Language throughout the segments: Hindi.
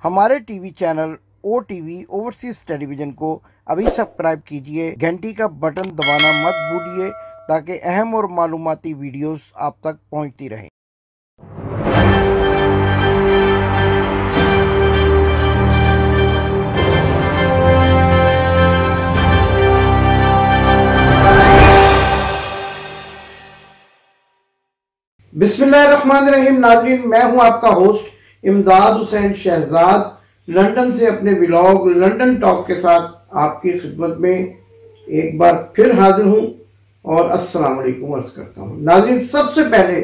हमारे TV channel OTV overseas television को अभी सब्सक्राइब कीजिए। घंटी का बटन दबाना मत भूलिए ताकि अहम और मालूमाती वीडियोस आप तक पहुंचती रहें। बिस्मिल्लाहिर्रहमानिर्रहीम। नाज़रीन, मैं हूं आपका होस्ट इमदाद हुसैन शहजाद, लंदन से अपने व्लॉग लंदन टॉक के साथ आपकी खिदमत में एक बार फिर हाजिर हूं और अस्सलाम वालेकुम अर्ज करता हूं। नाज़रीन, सबसे पहले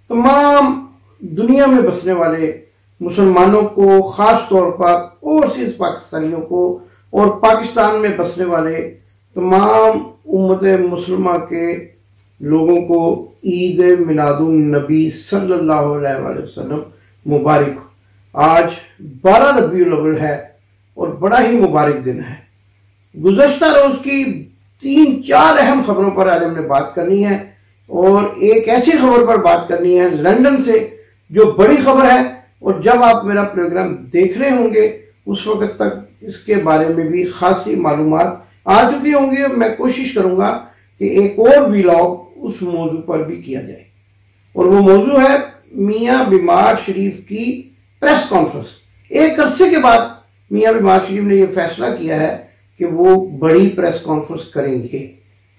तमाम दुनिया में बसने वाले मुसलमानों को, ख़ास तौर पर ओवरसीज़ पाकिस्तानियों को और पाकिस्तान में बसने वाले तमाम उम्मत मुसलमा के लोगों को ईद मिलादुन नबी सल्लल्लाहु अलैहि वसल्लम मुबारक हो। आज 12 रबीउल अव्वल है और बड़ा ही मुबारक दिन है। गुज़श्ता रोज की 3-4 अहम खबरों पर आज हमने बात करनी है और एक ऐसी खबर पर बात करनी है लंदन से जो बड़ी खबर है, और जब आप मेरा प्रोग्राम देख रहे होंगे उस वक्त तक इसके बारे में भी खासी मालूमात आ चुकी होंगी। मैं कोशिश करूंगा कि एक और व्लॉग उस मौजू पर भी किया जाए, और वो मौजू है मियाँ बीमार शरीफ की प्रेस कॉन्फ्रेंस। एक अरसे के बाद मियाँ बीमार शरीफ ने यह फैसला किया है कि वो बड़ी प्रेस कॉन्फ्रेंस करेंगे।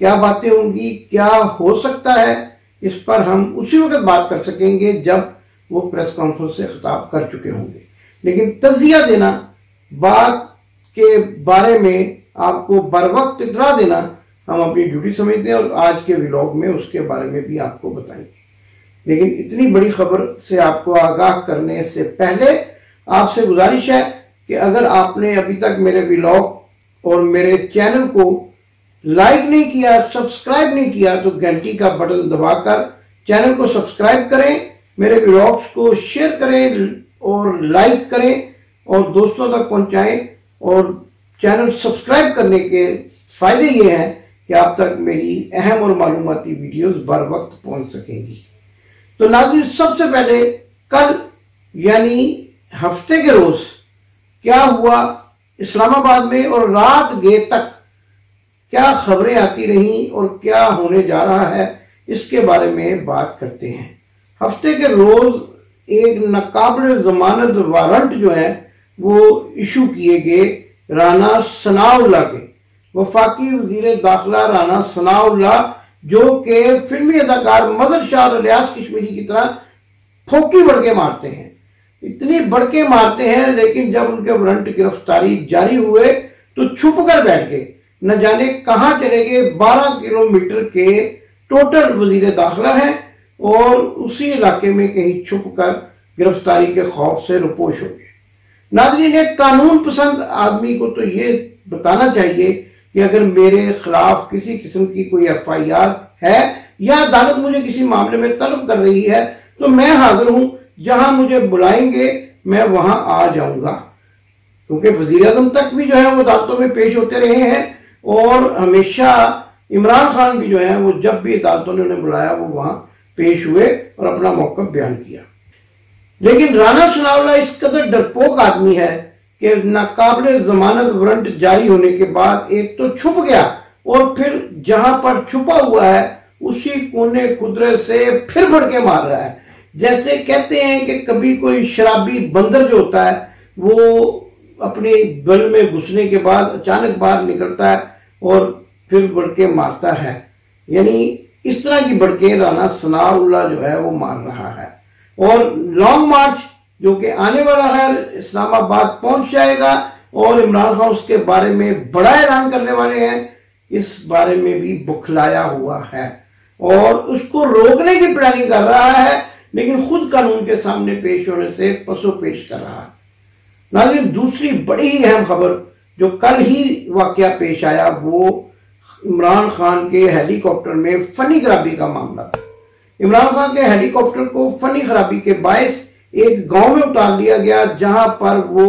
क्या बातें होंगी, क्या हो सकता है, इस पर हम उसी वक्त बात कर सकेंगे जब वो प्रेस कॉन्फ्रेंस से खिताब कर चुके होंगे। लेकिन तज़िया देना, बात के बारे में आपको बर वक्त इतला देना हम अपनी ड्यूटी समझते हैं और आज के व्लॉग में उसके बारे में भी आपको बताएंगे। लेकिन इतनी बड़ी खबर से आपको आगाह करने से पहले आपसे गुजारिश है कि अगर आपने अभी तक मेरे व्लॉग और मेरे चैनल को लाइक नहीं किया, सब्सक्राइब नहीं किया, तो घंटी का बटन दबाकर चैनल को सब्सक्राइब करें, मेरे व्लॉग्स को शेयर करें और लाइक करें और दोस्तों तक पहुंचाएं। और चैनल सब्सक्राइब करने के फायदे ये हैं कि आप तक मेरी अहम और मालूमाती वीडियोस बर वक्त पहुंच सकेंगी। तो नाज़रीन, सबसे पहले कल यानी हफ्ते के रोज क्या हुआ इस्लामाबाद में और रात गए तक क्या खबरें आती रहीं और क्या होने जा रहा है, इसके बारे में बात करते हैं। हफ्ते के रोज एक नाकाबिल जमानत वारंट जो है वो इशू किए गए राना सनाउल्लाह के। वफाकी वजीर दाखिला राना सनाउल्लाह, जो कि फिल्मी अदाकार मदर शाह और रियाज कश्मीरी की तरह फोकी बड़के मारते हैं, इतनी बड़के मारते हैं, लेकिन जब उनके वारंट गिरफ्तारी जारी हुए तो छुप कर बैठ गए, न जाने कहां चले गए। 12 किलोमीटर के टोटल वजीर दाखिला है और उसी इलाके में कहीं छुप कर गिरफ्तारी के खौफ से रुपोश हो गए। नाज़रीन, एक कानून पसंद आदमी को तो ये बताना चाहिए कि अगर मेरे खिलाफ किसी किस्म की कोई FIR है या अदालत मुझे किसी मामले में तलब कर रही है तो मैं हाजिर हूं, जहां मुझे बुलाएंगे मैं वहां आ जाऊंगा। क्योंकि वजीर आजम तक भी जो है वो अदालतों में पेश होते रहे हैं और हमेशा इमरान खान भी जो है वो जब भी अदालतों ने उन्हें बुलाया वो वहां पेश हुए और अपना मौक़िफ़ बयान किया। लेकिन राना सनाउल्लाह इस कदर डरपोक आदमी है कि नाकाबिल जमानत वारंट जारी होने के बाद एक तो छुप गया और फिर जहां पर छुपा हुआ है उसी कोने कुदरत से फिर भड़के मार रहा है। जैसे कहते हैं कि कभी कोई शराबी बंदर जो होता है वो अपने गल में घुसने के बाद अचानक बाहर निकलता है और फिर भड़के मारता है, यानी इस तरह की भड़के राना सनाउल्लाह जो है वो मार रहा है। और लॉन्ग मार्च जो कि आने वाला है, इस्लामाबाद पहुंच जाएगा और इमरान खान उसके बारे में बड़ा ऐलान करने वाले हैं, इस बारे में भी बुखलाया हुआ है और उसको रोकने की प्लानिंग कर रहा है, लेकिन खुद कानून के सामने पेश होने से पसो पेश कर रहा है। नाज़रीन, दूसरी बड़ी ही अहम खबर जो कल ही वाकया पेश आया वो इमरान खान के हेलीकॉप्टर में फनी खराबी का मामला था। इमरान खान के हेलीकॉप्टर को फनी खराबी के बायस एक गांव में उतार दिया गया, जहां पर वो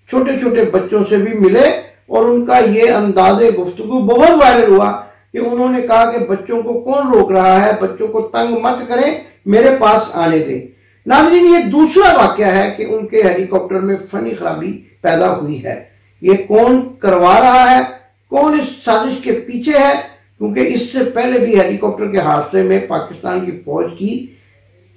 छोटे छोटे बच्चों से भी मिले और उनका ये अंदाज़े गुफ्तगू बहुत वायरल हुआ कि उन्होंने कहा कि बच्चों को कौन रोक रहा है, बच्चों को तंग मत करें, मेरे पास आने दें। नाज़रीन, ये दूसरा वाकया है कि उनके हेलीकॉप्टर में फनी खराबी पैदा हुई है। ये कौन करवा रहा है, कौन इस साजिश के पीछे है, क्योंकि इससे पहले भी हेलीकॉप्टर के हादसे में पाकिस्तान की फौज की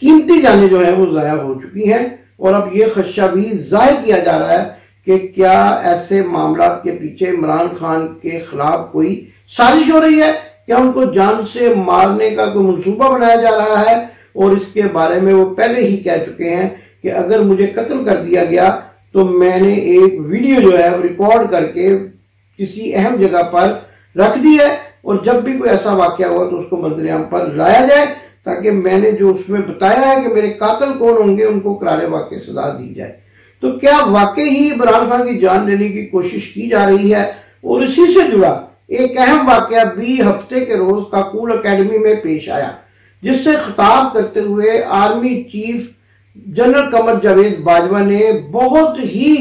कीमती जानें जो है वो ज़ाया हो चुकी हैं। और अब ये खदशा भी जाहिर किया जा रहा है कि क्या ऐसे मामला के पीछे इमरान खान के खिलाफ कोई साजिश हो रही है, क्या उनको जान से मारने का कोई मंसूबा बनाया जा रहा है। और इसके बारे में वो पहले ही कह चुके हैं कि अगर मुझे कत्ल कर दिया गया तो मैंने एक वीडियो जो है वो रिकॉर्ड करके किसी अहम जगह पर रख दी है, और जब भी कोई ऐसा वाकया हुआ तो उसको मंजर-ए-आम पर लाया जाए, ताकि मैंने जो उसमें बताया है कि मेरे कातिल कौन होंगे उनको करारे वाकई सजा दी जाए। तो क्या वाकई ही इमरान खान की जान लेने की कोशिश की जा रही है। और इसी से जुड़ा एक अहम वाकया भी हफ्ते के रोज काकूल अकेडमी में पेश आया, जिससे खिताब करते हुए army chief general Qamar Javed Bajwa ने बहुत ही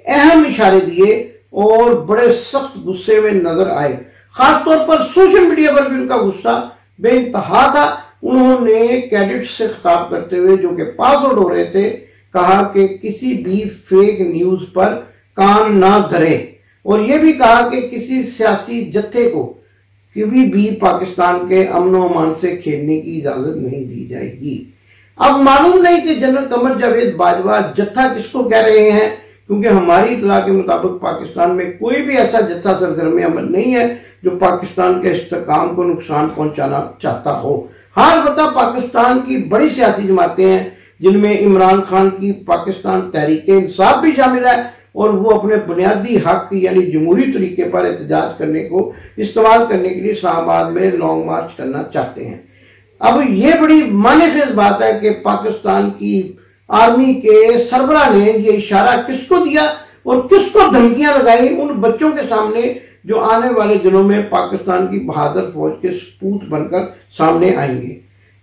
अहम इशारे दिए और बड़े सख्त गुस्से में नजर आए। खासतौर पर सोशल मीडिया पर भी उनका गुस्सा बेइंतहा था। उन्होंने कैडेट से खिताब करते हुए, जो कि पास आउट हो रहे थे, कहा कि किसी भी फेक न्यूज पर कान ना धरें, और यह भी कहा कि किसी सियासी जत्थे को कभी भी पाकिस्तान के अमन अमान से खेलने की इजाजत नहीं दी जाएगी। अब मालूम नहीं कि जनरल कमर जावेद बाजवा जत्था किसको कह रहे हैं, क्योंकि हमारी इतला के मुताबिक पाकिस्तान में कोई भी ऐसा जत्था सरगर्म अमल नहीं है जो पाकिस्तान के इस्तेकाम को नुकसान पहुंचाना चाहता हो। हाँ, अलबत्ता पाकिस्तान की बड़ी सियासी जमातें हैं जिनमें इमरान खान की पाकिस्तान तहरीक-ए-इंसाफ भी शामिल है, और वो अपने बुनियादी हक यानी जमहूरी तरीके पर एहतजाज करने को इस्तेमाल करने के लिए इस्लामाबाद में लॉन्ग मार्च करना चाहते हैं। अब ये बड़ी मानेखेज बात है कि पाकिस्तान की आर्मी के सरबराह ने ये इशारा किसको दिया और किसको धमकियां लगाई उन बच्चों के सामने जो आने वाले दिनों में पाकिस्तान की बहादुर फौज के सपूत बनकर सामने आएंगे।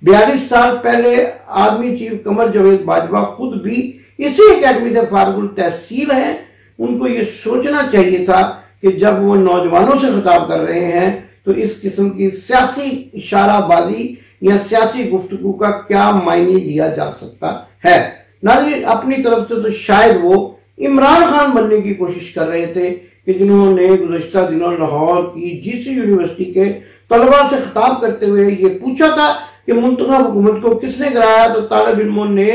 42 साल पहले आर्मी चीफ कमर जावेद बाजवा खुद भी इसी अकेडमी से फारुल तहसील हैं। उनको ये सोचना चाहिए था कि जब वो नौजवानों से खिताब कर रहे हैं तो इस किस्म की सियासी इशाराबाजी या सियासी गुफ्तगू का क्या मायने लिया जा सकता है। नाज़रीन, अपनी तरफ से तो शायद वो इमरान खान बनने की कोशिश कर रहे थे कि जिन्होंने गुज़श्ता दिनों लाहौर की जीसी यूनिवर्सिटी के तलबा से खिताब करते हुए ये पूछा था कि मुंतखब हुकूमत को किसने गिराया, तो तालिब इल्मों ने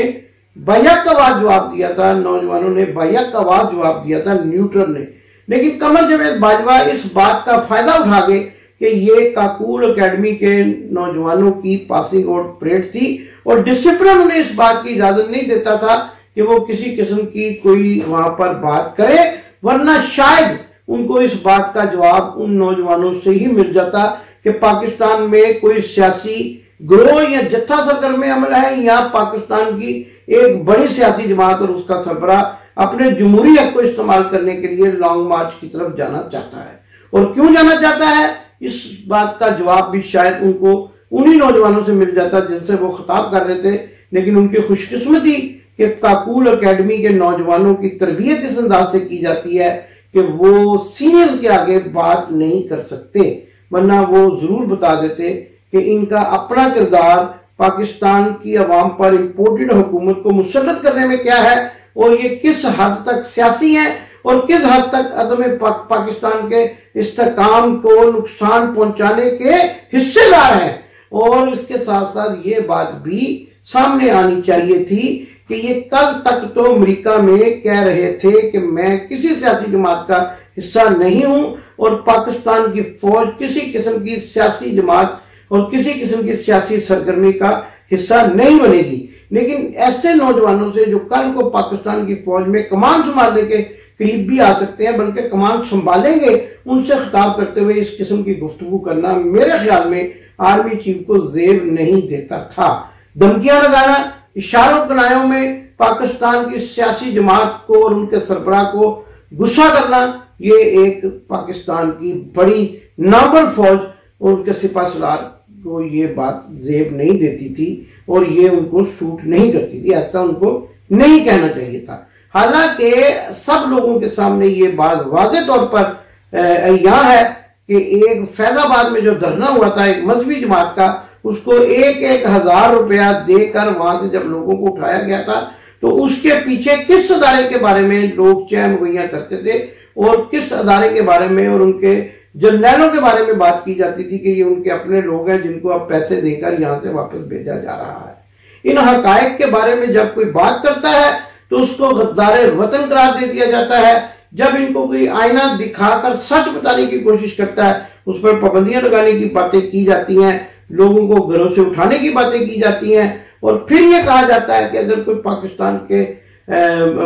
बायक आवाज जवाब दिया था, नौजवानों ने बायक आवाज जवाब दिया था, न्यूट्रल ने। लेकिन कमर जावेद बाजवा इस बात का फायदा उठा गए कि ये काकूल अकेडमी के नौजवानों की पासिंग आउट परेड थी और डिसिप्लिन उन्हें इस बात की इजाजत नहीं देता था कि वो किसी किस्म की कोई वहां पर बात करे, वरना शायद उनको इस बात का जवाब उन नौजवानों से ही मिल जाता कि पाकिस्तान में कोई सियासी ग्रोह या जत्था सरगर्म अमल है या पाकिस्तान की एक बड़ी सियासी जमात और उसका सरबराह अपने जमहूरी हक को इस्तेमाल करने के लिए लॉन्ग मार्च की तरफ जाना चाहता है। और क्यों जाना चाहता है, इस बात का जवाब भी शायद उनको उन्हीं नौजवानों से मिल जाता जिनसे वो खिताब कर रहे थे। लेकिन उनकी खुशकिस्मती कि काकूल अकेडमी के नौजवानों की तरबियत इस अंदाज से की जाती है कि वो सीनियर्स के आगे बात नहीं कर सकते, वरना वो जरूर बता देते कि इनका अपना किरदार पाकिस्तान की अवाम पर इम्पोर्टेड हुकूमत को मुसल्लत करने में क्या है और ये किस हद तक सियासी है और किस हद तक अदम पाकिस्तान के इस्तेकाम को नुकसान पहुंचाने के हिस्सेदार हैं। और इसके साथ साथ ये बात भी सामने आनी चाहिए थी कि ये कल तक तो अमेरिका में कह रहे थे कि मैं किसी सियासी जमात का हिस्सा नहीं हूं और पाकिस्तान की फौज किसी किस्म की सियासी जमात और किसी किस्म की सियासी सरगर्मी का हिस्सा नहीं बनेगी। लेकिन ऐसे नौजवानों से जो कल को पाकिस्तान की फौज में कमान संभालने के करीब भी आ सकते हैं, बल्कि कमान संभालेंगे, उनसे खिताब करते हुए इस किस्म की गुफ्तगू करना मेरे ख्याल में आर्मी चीफ को जेब नहीं देता था। धमकियां लगाना, इशारों कनायों में पाकिस्तान की सियासी जमात को और उनके सरबराह को गुस्सा करना, ये एक पाकिस्तान की बड़ी नामवर फौज और उनके सिपा सलार को ये बात जेब नहीं देती थी और ये उनको सूट नहीं करती थी। ऐसा उनको नहीं कहना चाहिए था। हालांकि सब लोगों के सामने ये बात वाज़ेह तौर पर यहाँ है कि एक फैजाबाद में जो धरना हुआ था एक मजहबी जमात का, उसको 1,000 रुपया देकर वहां से जब लोगों को उठाया गया था, तो उसके पीछे किस अदारे के बारे में लोग चैन मुहैया करते थे और किस अदारे के बारे में और उनके जर्नैलों के बारे में बात की जाती थी कि ये उनके अपने लोग हैं जिनको अब पैसे देकर यहां से वापस भेजा जा रहा है। इन हकायक के बारे में जब कोई बात करता है तो उसको गद्दारे वतन करार दे दिया जाता है। जब इनको कोई आईना दिखाकर सच बताने की कोशिश करता है, उस पर पाबंदियां लगाने की बातें की जाती हैं, लोगों को घरों से उठाने की बातें की जाती हैं, और फिर ये कहा जाता है कि अगर कोई पाकिस्तान के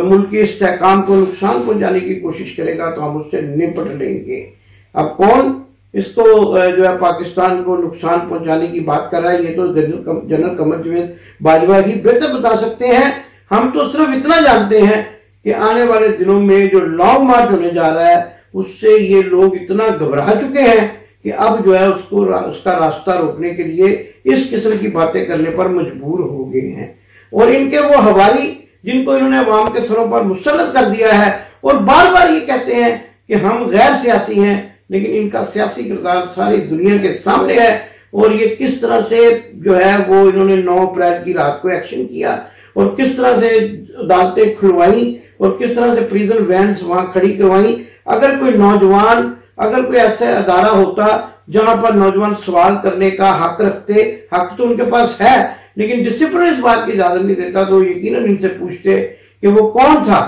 मुल्की इस्तेहकाम को नुकसान पहुंचाने की कोशिश करेगा तो हम उससे निपट लेंगे। अब कौन इसको जो है पाकिस्तान को नुकसान पहुंचाने की बात कर रहा है, ये तो जनरल कमर जावेद बाजवा ही बेहतर बता सकते हैं। हम तो सिर्फ इतना जानते हैं कि आने वाले दिनों में जो लॉन्ग मार्च होने जा रहा है उससे ये लोग इतना घबरा चुके हैं कि अब जो है उसका रास्ता रोकने के लिए इस किस्म की बातें करने पर मजबूर हो गए हैं। और इनके वो हवारी जिनको इन्होंने अवाम के सरों पर मुसल्लत कर दिया है और बार बार ये कहते हैं कि हम गैर सियासी हैं, लेकिन इनका सियासी किरदार सारी दुनिया के सामने है। और ये किस तरह से जो है वो इन्होंने 9 अप्रैल की रात को एक्शन किया और किस तरह से अदालतें खुलवाई और किस तरह से प्रिजन वैन्स वहां खड़ी करवाई। अगर कोई नौजवान, अगर कोई ऐसा अदारा होता जहां पर नौजवान सवाल करने का हक रखते, हक तो उनके पास है लेकिन डिसिप्लिन इस बात की इजाजत नहीं देता, तो यकीनन इनसे पूछते कि वो कौन था,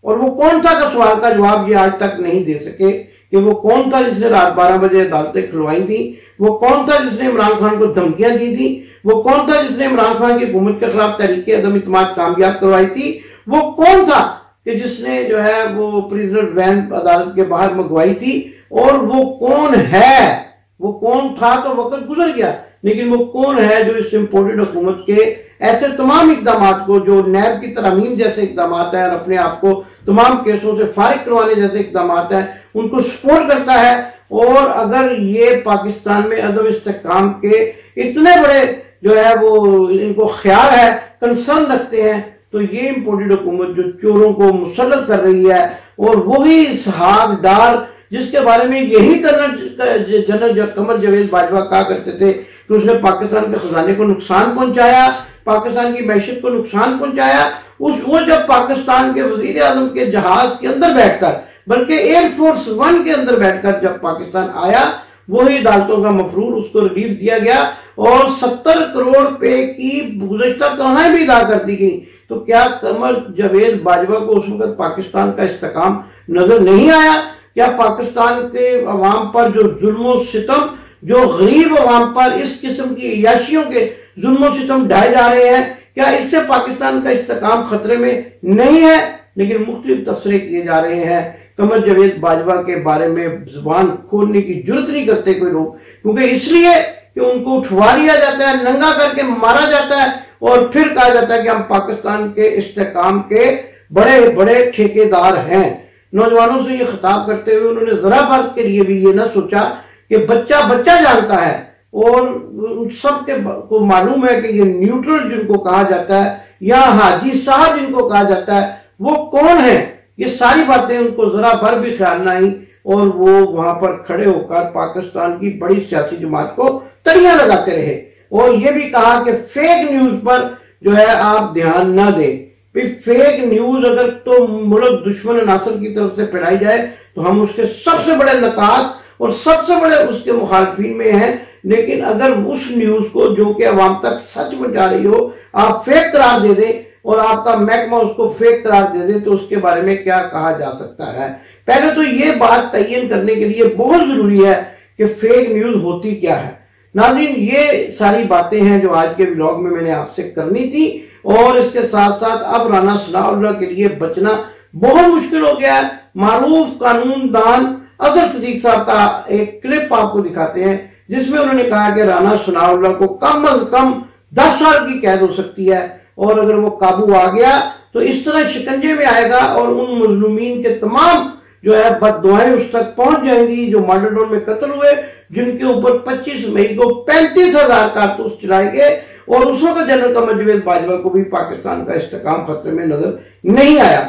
और वो कौन था का सवाल का जवाब ये आज तक नहीं दे सके कि वो कौन था जिसने रात 12 बजे अदालतें खुलवाई थी, वो कौन था जिसने इमरान खान को धमकियां दी थी, वो कौन था जिसने इमरान खान की हुकूमत के खिलाफ तहरीक अदम इत्मीनान कामयाब करवाई थी, वो कौन था कि जिसने जो है वो प्रिजनर वैन अदालत के बाहर मंगवाई थी, और वो कौन है, वो कौन था तो वक्त गुजर गया, लेकिन वो कौन है जो इस इम्पोर्टेड हुकूमत के ऐसे तमाम इकदाम को, जो नैब की तरमीम जैसे इकदाम है और अपने आप को तमाम केसों से फारिग करवाने जैसे इकदाम है, उनको सपोर्ट करता है। और अगर ये पाकिस्तान में अदम इस्तेहकाम के इतने बड़े जो है वो इनको ख्याल है, कंसर्न रखते हैं, तो ये इम्पोर्टेड हुकूमत जो चोरों को मुसल्लत कर रही है, और वही इसहाक डार जिसके बारे में यही जनरल कमर जावेद बाजवा कहा करते थे कि उसने पाकिस्तान के खजाने को नुकसान पहुंचाया, पाकिस्तान की मैशत को नुकसान पहुंचाया, वो जब पाकिस्तान के वजीर आजम के जहाज के अंदर बैठकर, बल्कि एयरफोर्स 1 के अंदर बैठकर जब पाकिस्तान आया, वही अदालतों का मफरूर उसको रिलीफ दिया गया और 70 करोड़ रुपए की गुज़श्ता तनख्वाहें भी अदा कर दी गई। तो क्या कमर जावेद बाजवा को उस वक्त पाकिस्तान का इस्तेहकाम नजर नहीं आया? क्या पाकिस्तान के अवाम पर जो जुल्म सितम, जो गरीब अवाम पर इस किस्म की अयाशियों के जुल्म सितम ढाए जा रहे हैं, क्या इससे पाकिस्तान का इस्तेहकाम खतरे में नहीं है? लेकिन मुख्तलिफ तबसरे किए जा रहे हैं। कमर जावेद बाजवा के बारे में जुबान खोलने की जरूरत नहीं करते कोई लोग, क्योंकि इसलिए कि उनको उठवा लिया जाता है, नंगा करके मारा जाता है और फिर कहा जाता है कि हम पाकिस्तान के इस्तेहकाम के बड़े बड़े ठेकेदार हैं। नौजवानों से ये खिताब करते हुए उन्होंने जरा भर के लिए भी ये ना सोचा कि बच्चा बच्चा जानता है और सबके को मालूम है कि ये न्यूट्रल जिनको कहा जाता है या हाजी साहब जिनको कहा जाता है वो कौन है। ये सारी बातें उनको जरा भर भी ख्याल ना आई और वो वहां पर खड़े होकर पाकिस्तान की बड़ी सियासी जमात को तड़ियां लगाते रहे और ये भी कहा कि फेक न्यूज पर जो है आप ध्यान ना दें। फेक न्यूज अगर तो मुल्क दुश्मन नासर की तरफ से फैलाई जाए तो हम उसके सबसे बड़े नकात और सबसे बड़े उसके मुखालफिन में हैं, लेकिन अगर उस न्यूज को जो कि अवाम तक सच पहुंचा रही हो आप फेक करार दे दें और आपका महकमा उसको फेक करार दे दे तो उसके बारे में क्या कहा जा सकता है। पहले तो ये बात तयन करने के लिए बहुत जरूरी है कि फेक न्यूज होती क्या है। नाज़रीन, ये सारी बातें हैं जो आज के व्लॉग में मैंने आपसे करनी थी और इसके साथ साथ अब राना सनाउल्लाह के लिए बचना बहुत मुश्किल हो गया है। मारूफ कानूनदान अजहर सिद्दीक साहब का एक क्लिप आपको दिखाते हैं जिसमें उन्होंने कहा कि राना सनाउल्लाह को कम अज कम 10 साल की कैद हो सकती है और अगर वो काबू आ गया तो इस तरह शिकंजे में आएगा और उन मजलूमीन के तमाम जो है बददुआएं उस तक पहुंच जाएंगी जो मॉडल टाउन में कत्ल हुए, जिनके ऊपर 25 मई को 35,000 कारतूस चलाए गए और उस वक्त जनरल कमर जावेद बाजवा को भी पाकिस्तान का इस्तेहकाम खतरे में नजर नहीं आया।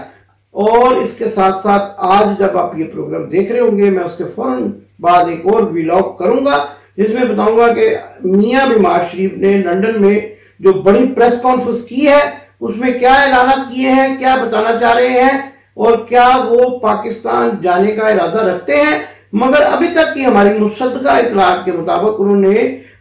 और इसके साथ साथ आज जब आप ये प्रोग्राम देख रहे होंगे मैं उसके फौरन बाद एक और व्लॉग करूंगा जिसमें बताऊंगा कि मियां बीमार शरीफ ने लंदन में जो बड़ी प्रेस कॉन्फ्रेंस की है उसमें क्या ऐलान किए हैं, क्या बताना चाह रहे हैं और क्या वो पाकिस्तान जाने का इरादा रखते हैं। मगर अभी तक की हमारी मुसद्दका इतलात के मुताबिक उन्होंने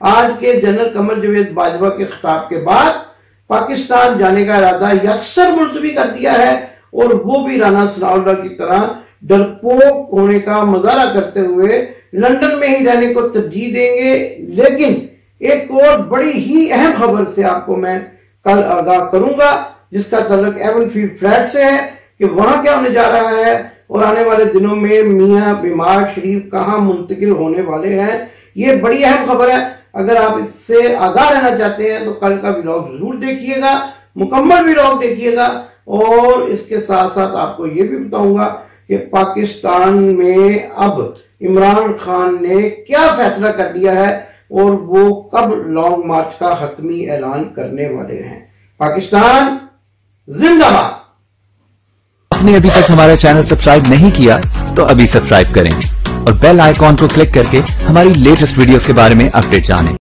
आज के जनरल कमर जावेद बाजवा के खिताब के बाद पाकिस्तान जाने का इरादा यकसर मुलतवी कर दिया है और वो भी राना सनाउल्लाह की तरह डरपोक होने का मुजाहरा करते हुए लंदन में ही रहने को तरजीह देंगे। लेकिन एक और बड़ी ही अहम खबर से आपको मैं कल आगाह करूंगा जिसका तल्लुक एवनफील्ड फ्लैट से है कि वहां क्या होने जा रहा है और आने वाले दिनों में मियां बीमार शरीफ कहां मुंतकिल होने वाले हैं। ये बड़ी अहम खबर है। अगर आप इससे आगाह रहना चाहते हैं तो कल का व्लॉग जरूर देखिएगा, मुकम्मल व्लॉग देखिएगा। और इसके साथ साथ आपको ये भी बताऊंगा कि पाकिस्तान में अब इमरान खान ने क्या फैसला कर लिया है और वो कब लॉन्ग मार्च का हतमी ऐलान करने वाले हैं। पाकिस्तान जिंदाबाद। आपने अभी तक हमारा चैनल सब्सक्राइब नहीं किया तो अभी सब्सक्राइब करें और बेल आइकॉन को क्लिक करके हमारी लेटेस्ट वीडियोस के बारे में अपडेट जानें।